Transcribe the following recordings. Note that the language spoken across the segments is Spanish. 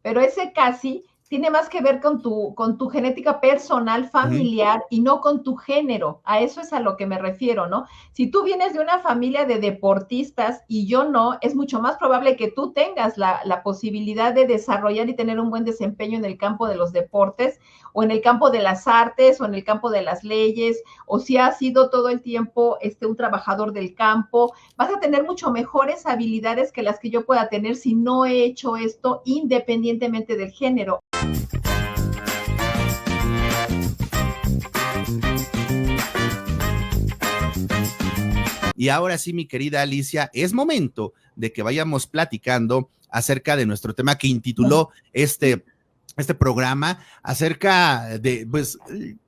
pero ese casi tiene más que ver con tu genética personal, familiar, y no con tu género. A eso es a lo que me refiero, ¿no? Si tú vienes de una familia de deportistas y yo no, es mucho más probable que tú tengas la posibilidad de desarrollar y tener un buen desempeño en el campo de los deportes, o en el campo de las artes, o en el campo de las leyes, o si has sido todo el tiempo un trabajador del campo. Vas a tener mucho mejores habilidades que las que yo pueda tener si no he hecho esto independientemente del género. Y ahora sí, mi querida Alicia, es momento de que vayamos platicando acerca de nuestro tema que intituló este programa, acerca de, pues,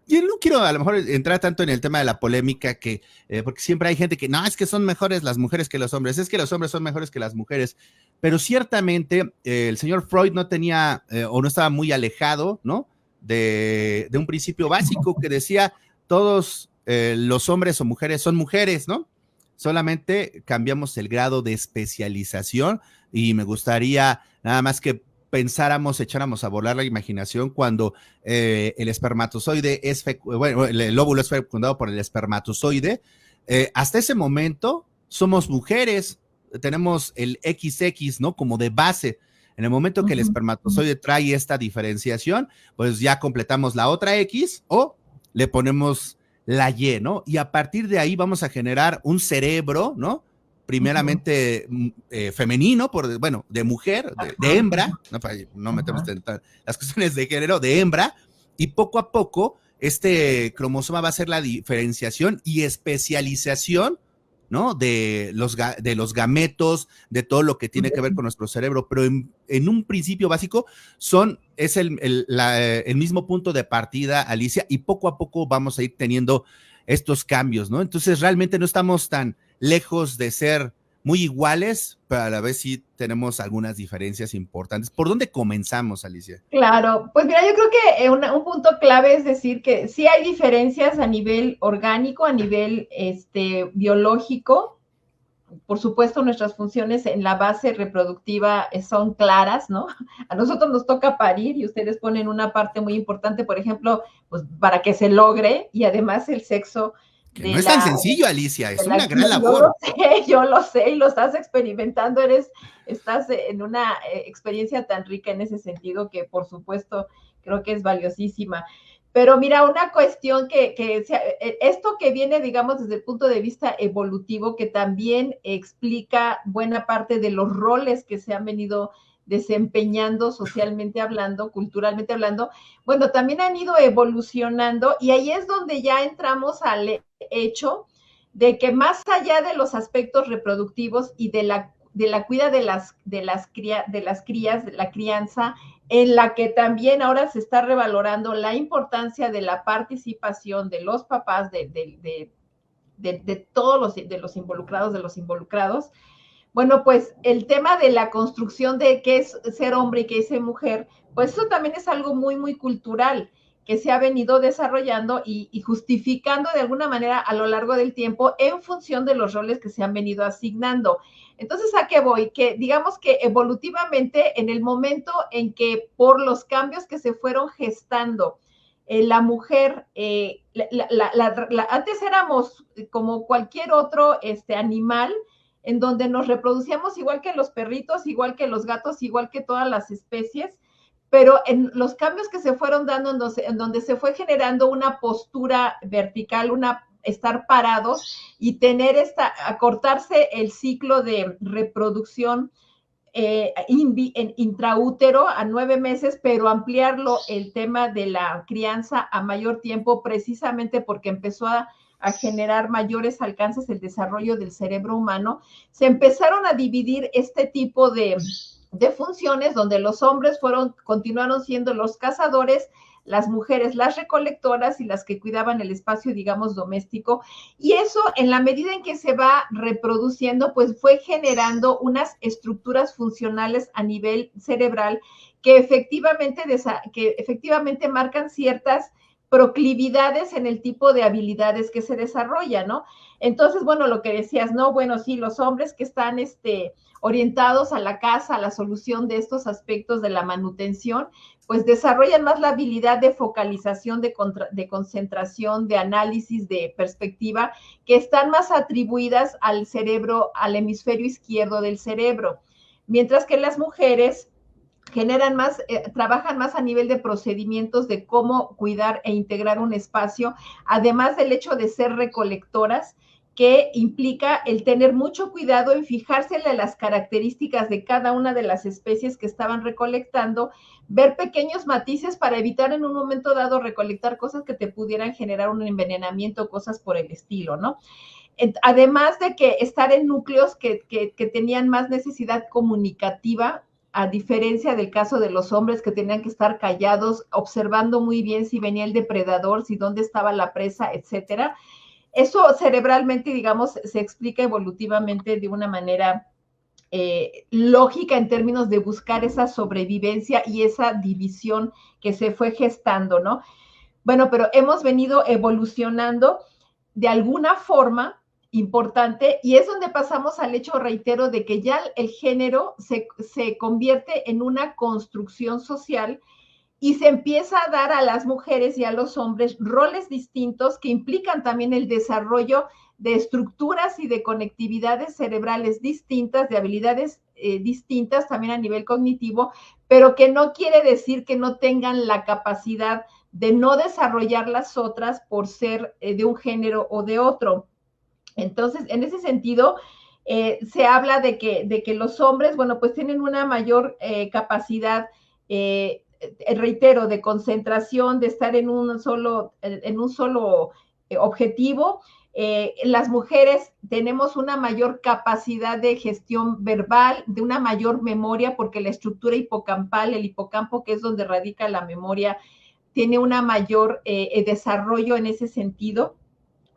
yo no quiero a lo mejor entrar tanto en el tema de la polémica, que porque siempre hay gente que no, es que son mejores las mujeres que los hombres, es que los hombres son mejores que las mujeres, pero ciertamente el señor Freud no tenía o no estaba muy alejado, ¿no? De un principio básico que decía todos los hombres o mujeres son mujeres, ¿no? Solamente cambiamos el grado de especialización, y me gustaría nada más que pensáramos, echáramos a volar la imaginación cuando el espermatozoide bueno, el óvulo es fecundado por el espermatozoide. Hasta ese momento somos mujeres, tenemos el XX, ¿no? Como de base. En el momento que el espermatozoide trae esta diferenciación, pues ya completamos la otra X o le ponemos la Y, ¿no? Y a partir de ahí vamos a generar un cerebro, ¿no? Primeramente femenino, bueno, de mujer, de hembra, no, para no metemos las cuestiones de género, de hembra, y poco a poco este cromosoma va a ser la diferenciación y especialización, ¿no? De los gametos, de todo lo que tiene que ver con nuestro cerebro, pero en un principio básico es el mismo punto de partida, Alicia, y poco a poco vamos a ir teniendo estos cambios, ¿no? Entonces realmente no estamos tan lejos de ser muy iguales, pero a la vez sí tenemos algunas diferencias importantes. ¿Por dónde comenzamos, Alicia? Claro, pues mira, yo creo que un punto clave es decir que sí hay diferencias a nivel orgánico, a nivel biológico. Por supuesto, nuestras funciones en la base reproductiva son claras, ¿no? A nosotros nos toca parir y ustedes ponen una parte muy importante, por ejemplo, pues para que se logre, y además el sexo. Que no es tan sencillo, Alicia, es una gran labor. Yo lo sé, y lo estás experimentando, estás en una experiencia tan rica en ese sentido que, por supuesto, creo que es valiosísima. Pero mira, una cuestión esto que viene, digamos, desde el punto de vista evolutivo, que también explica buena parte de los roles que se han venido desempeñando socialmente hablando, culturalmente hablando, bueno, también han ido evolucionando, y ahí es donde ya entramos al hecho de que más allá de los aspectos reproductivos y de la cuida de las crías, de la crianza, en la que también ahora se está revalorando la importancia de la participación de los papás, de todos los involucrados, bueno, pues el tema de la construcción de qué es ser hombre y qué es ser mujer, pues eso también es algo muy, muy cultural, que se ha venido desarrollando y justificando de alguna manera a lo largo del tiempo en función de los roles que se han venido asignando. Entonces, ¿a qué voy? Que digamos que evolutivamente, en el momento en que por los cambios que se fueron gestando, la mujer, antes éramos como cualquier otro animal, en donde nos reproducíamos igual que los perritos, igual que los gatos, igual que todas las especies, pero en los cambios que se fueron dando, en donde se fue generando una postura vertical, estar parados y tener acortarse el ciclo de reproducción en intraútero a 9 meses, pero ampliarlo el tema de la crianza a mayor tiempo, precisamente porque empezó a generar mayores alcances el desarrollo del cerebro humano. Se empezaron a dividir este tipo de funciones, donde los hombres continuaron siendo los cazadores, las mujeres las recolectoras y las que cuidaban el espacio, digamos, doméstico. Y eso, en la medida en que se va reproduciendo, pues fue generando unas estructuras funcionales a nivel cerebral que efectivamente marcan ciertas proclividades en el tipo de habilidades que se desarrollan, ¿no? Entonces, bueno, lo que decías, ¿no? Bueno, sí, los hombres que están orientados a la casa, a la solución de estos aspectos de la manutención, pues desarrollan más la habilidad de focalización, de concentración, de análisis, de perspectiva, que están más atribuidas al cerebro, al hemisferio izquierdo del cerebro, mientras que las mujeres generan más, trabajan más a nivel de procedimientos de cómo cuidar e integrar un espacio, además del hecho de ser recolectoras, que implica el tener mucho cuidado en fijársele las características de cada una de las especies que estaban recolectando, ver pequeños matices para evitar en un momento dado recolectar cosas que te pudieran generar un envenenamiento, cosas por el estilo, ¿no? Además de que estar en núcleos que tenían más necesidad comunicativa, a diferencia del caso de los hombres que tenían que estar callados, observando muy bien si venía el depredador, si dónde estaba la presa, etcétera. Eso cerebralmente, digamos, se explica evolutivamente de una manera lógica en términos de buscar esa sobrevivencia y esa división que se fue gestando, ¿no? Bueno, pero hemos venido evolucionando de alguna forma importante, y es donde pasamos al hecho, reitero, de que ya el género se convierte en una construcción social y se empieza a dar a las mujeres y a los hombres roles distintos que implican también el desarrollo de estructuras y de conectividades cerebrales distintas, de habilidades distintas también a nivel cognitivo, pero que no quiere decir que no tengan la capacidad de no desarrollar las otras por ser de un género o de otro. Entonces, en ese sentido, se habla de que los hombres, bueno, pues tienen una mayor capacidad, reitero, de concentración, de estar en un solo objetivo. Las mujeres tenemos una mayor capacidad de gestión verbal, de una mayor memoria, porque la estructura hipocampal, el hipocampo, que es donde radica la memoria, tiene una mayor desarrollo en ese sentido.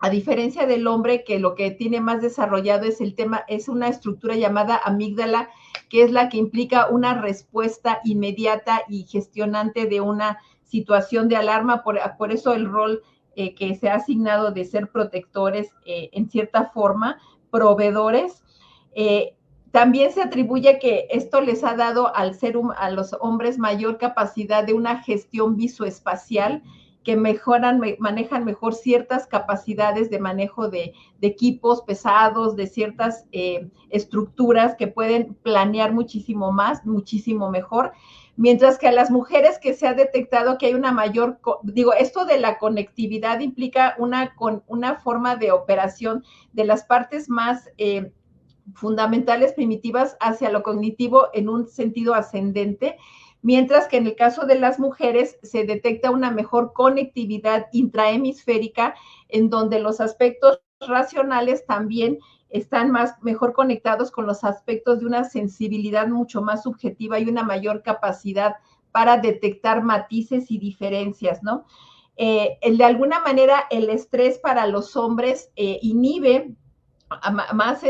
A diferencia del hombre, que lo que tiene más desarrollado es el tema, es una estructura llamada amígdala, que es la que implica una respuesta inmediata y gestionante de una situación de alarma. Por eso el rol que se ha asignado de ser protectores, en cierta forma, proveedores. También se atribuye que esto les ha dado a los hombres mayor capacidad de una gestión visoespacial, que manejan mejor ciertas capacidades de manejo de equipos pesados, de ciertas estructuras que pueden planear muchísimo más, muchísimo mejor, mientras que a las mujeres que se ha detectado que hay una mayor, esto de la conectividad implica una forma de operación de las partes más fundamentales primitivas hacia lo cognitivo en un sentido ascendente, mientras que en el caso de las mujeres se detecta una mejor conectividad intrahemisférica, en donde los aspectos racionales también están mejor conectados con los aspectos de una sensibilidad mucho más subjetiva y una mayor capacidad para detectar matices y diferencias, ¿no? De alguna manera, el estrés para los hombres inhibe más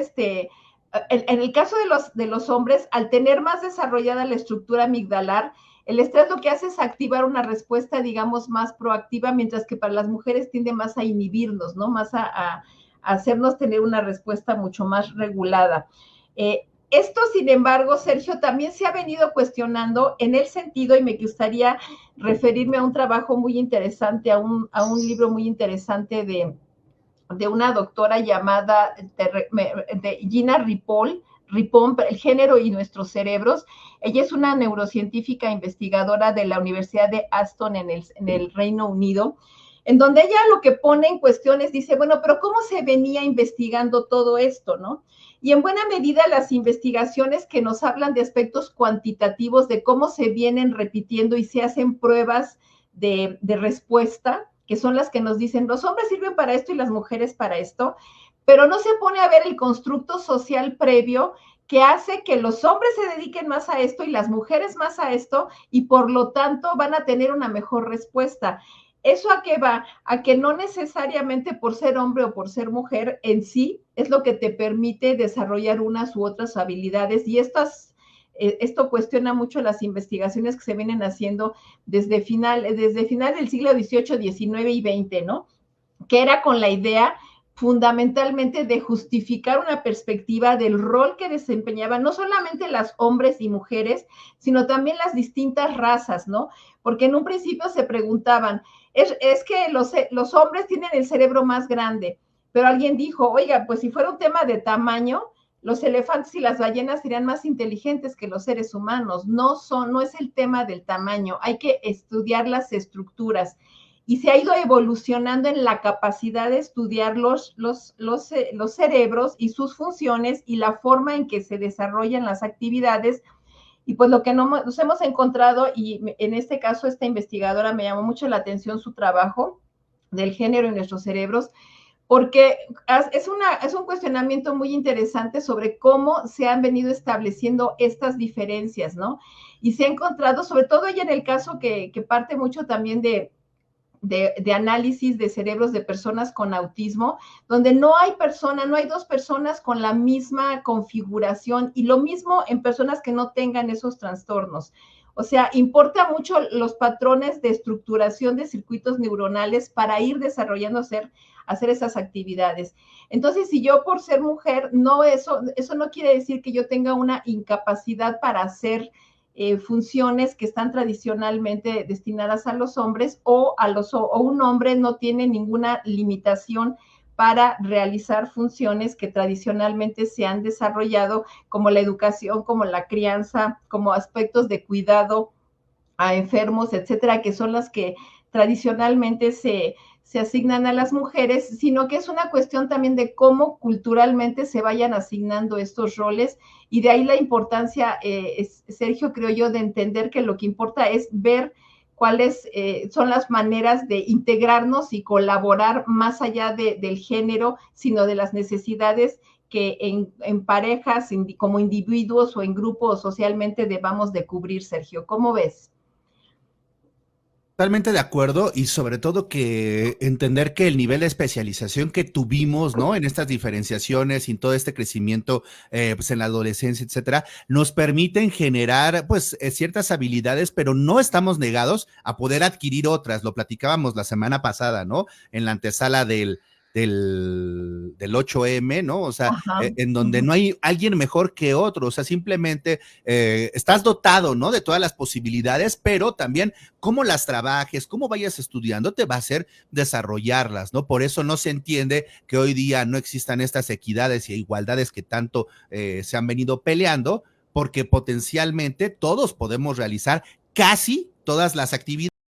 en el caso de los hombres, al tener más desarrollada la estructura amigdalar, el estrés lo que hace es activar una respuesta, digamos, más proactiva, mientras que para las mujeres tiende más a inhibirnos, ¿no? Más a hacernos tener una respuesta mucho más regulada. Esto, sin embargo, Sergio, también se ha venido cuestionando en el sentido, y me gustaría referirme a un trabajo muy interesante, a un libro muy interesante de una doctora llamada de Gina Ripoll, El género y nuestros cerebros. Ella es una neurocientífica investigadora de la Universidad de Aston en el Reino Unido, en donde ella lo que pone en cuestiones dice, bueno, pero ¿cómo se venía investigando todo esto, no? Y en buena medida las investigaciones que nos hablan de aspectos cuantitativos, de cómo se vienen repitiendo y se hacen pruebas de respuesta, que son las que nos dicen, los hombres sirven para esto y las mujeres para esto, pero no se pone a ver el constructo social previo que hace que los hombres se dediquen más a esto y las mujeres más a esto, y por lo tanto van a tener una mejor respuesta. ¿Eso a qué va? A que no necesariamente por ser hombre o por ser mujer en sí es lo que te permite desarrollar unas u otras habilidades, y estas esto cuestiona mucho las investigaciones que se vienen haciendo desde final del siglo XVIII, XIX y XX, ¿no? Que era con la idea fundamentalmente de justificar una perspectiva del rol que desempeñaban no solamente las hombres y mujeres, sino también las distintas razas, ¿no? Porque en un principio se preguntaban, es que los hombres tienen el cerebro más grande, pero alguien dijo, oiga, pues si fuera un tema de tamaño, los elefantes y las ballenas serían más inteligentes que los seres humanos. No es el tema del tamaño, hay que estudiar las estructuras. Y se ha ido evolucionando en la capacidad de estudiar los cerebros y sus funciones y la forma en que se desarrollan las actividades. Y pues lo que nos hemos encontrado, y en este caso esta investigadora me llamó mucho la atención su trabajo del género en nuestros cerebros, porque es un cuestionamiento muy interesante sobre cómo se han venido estableciendo estas diferencias, ¿no? Y se ha encontrado, sobre todo ella en el caso que parte mucho también de análisis de cerebros de personas con autismo, donde no hay dos personas con la misma configuración, y lo mismo en personas que no tengan esos trastornos. O sea, importa mucho los patrones de estructuración de circuitos neuronales para ir desarrollando, hacer esas actividades. Entonces, si yo por ser mujer, eso no quiere decir que yo tenga una incapacidad para hacer funciones que están tradicionalmente destinadas a los hombres, o un hombre no tiene ninguna limitación para realizar funciones que tradicionalmente se han desarrollado, como la educación, como la crianza, como aspectos de cuidado a enfermos, etcétera, que son las que tradicionalmente se asignan a las mujeres, sino que es una cuestión también de cómo culturalmente se vayan asignando estos roles, y de ahí la importancia, Sergio, creo yo, de entender que lo que importa es ver cuáles son las maneras de integrarnos y colaborar más allá del género, sino de las necesidades que en parejas, como individuos o en grupos socialmente debamos de cubrir, Sergio. ¿Cómo ves? Totalmente de acuerdo, y sobre todo que entender que el nivel de especialización que tuvimos, ¿no? En estas diferenciaciones y en todo este crecimiento, pues en la adolescencia, etcétera, nos permiten generar, pues, ciertas habilidades, pero no estamos negados a poder adquirir otras. Lo platicábamos la semana pasada, ¿no? En la antesala del 8M, ¿no? O sea, en donde no hay alguien mejor que otro, o sea, simplemente estás dotado, ¿no? De todas las posibilidades, pero también cómo las trabajes, cómo vayas estudiando, te va a hacer desarrollarlas, ¿no? Por eso no se entiende que hoy día no existan estas equidades y igualdades que tanto se han venido peleando, porque potencialmente todos podemos realizar casi todas las actividades